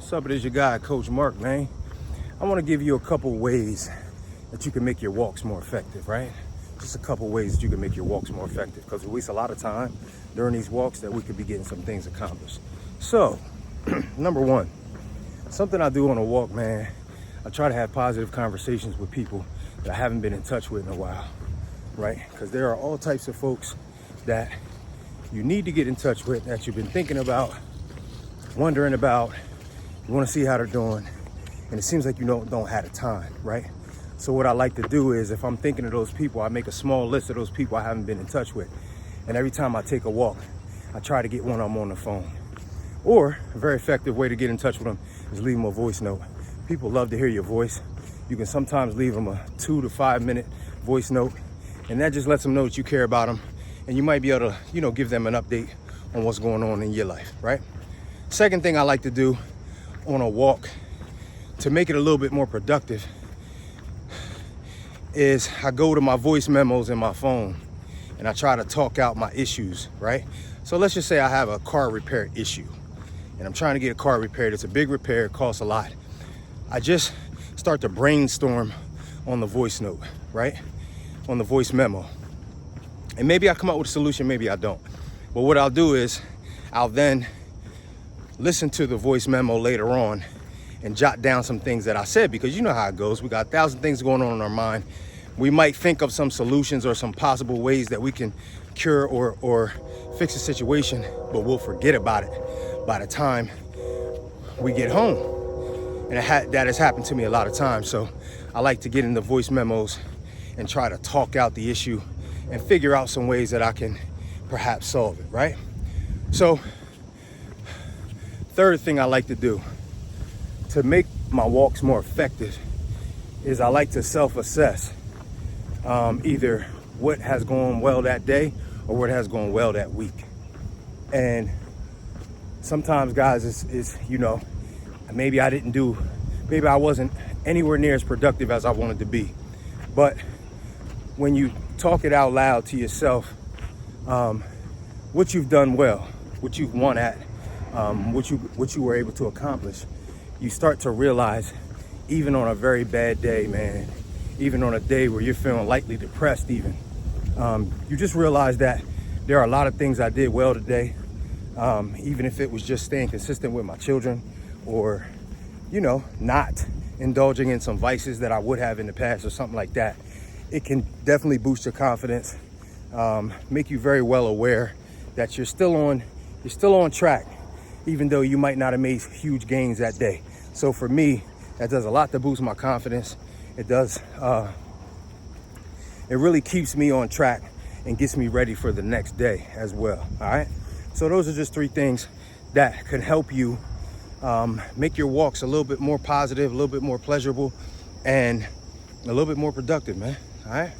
What's up? It is your guy, Coach Mark, man. I want to give you a couple ways that you can make your walks more effective, right? Just a couple ways that you can make your walks more effective, because we waste a lot of time during these walks that we could be getting some things accomplished. So, number one, something I do on a walk, man, I try to have positive conversations with people that I haven't been in touch with in a while, right? Because there are all types of folks that you need to get in touch with, that you've been thinking about, wondering about, you want to see how they're doing, and it seems like you don't have the time, right? So what I like to do is, if I'm thinking of those people, I make a small list of those people I haven't been in touch with, and every time I take a walk, I try to get one of them on the phone. Or a very effective way to get in touch with them is leave them a voice note. People love to hear your voice. You can sometimes leave them a 2 to 5 minute voice note, and that just lets them know that you care about them, and you might be able to, give them an update on what's going on in your life, right? Second thing I like to do on a walk to make it a little bit more productive is I go to my voice memos in my phone and I try to talk out my issues, right? So let's just say I have a car repair issue and I'm trying to get a car repaired. It's a big repair, it costs a lot. I just start to brainstorm on the voice note, right? On the voice memo. And maybe I come up with a solution, maybe I don't. But what I'll do is I'll then listen to the voice memo later on and jot down some things that I said, because you know how it goes. We got 1,000 things going on in our mind. We might think of some solutions or some possible ways that we can cure or fix a situation, but we'll forget about it by the time we get home. And that has happened to me a lot of times. So I like to get in the voice memos and try to talk out the issue and figure out some ways that I can perhaps solve it, right? So, third thing I like to do to make my walks more effective is I like to self-assess either what has gone well that day or what has gone well that week. And sometimes, guys, it's maybe I wasn't anywhere near as productive as I wanted to be. But when you talk it out loud to yourself, what you've done well, what you've won at, what you were able to accomplish, you start to realize, even on a very bad day, man, even on a day where you're feeling lightly depressed even, you just realize that there are a lot of things I did well today, even if it was just staying consistent with my children or, not indulging in some vices that I would have in the past or something like that. It can definitely boost your confidence, make you very well aware that you're still on track, even though you might not have made huge gains that day. So for me, that does a lot to boost my confidence. It does, it really keeps me on track and gets me ready for the next day as well, all right? So those are just 3 things that can help you make your walks a little bit more positive, a little bit more pleasurable, and a little bit more productive, man, all right?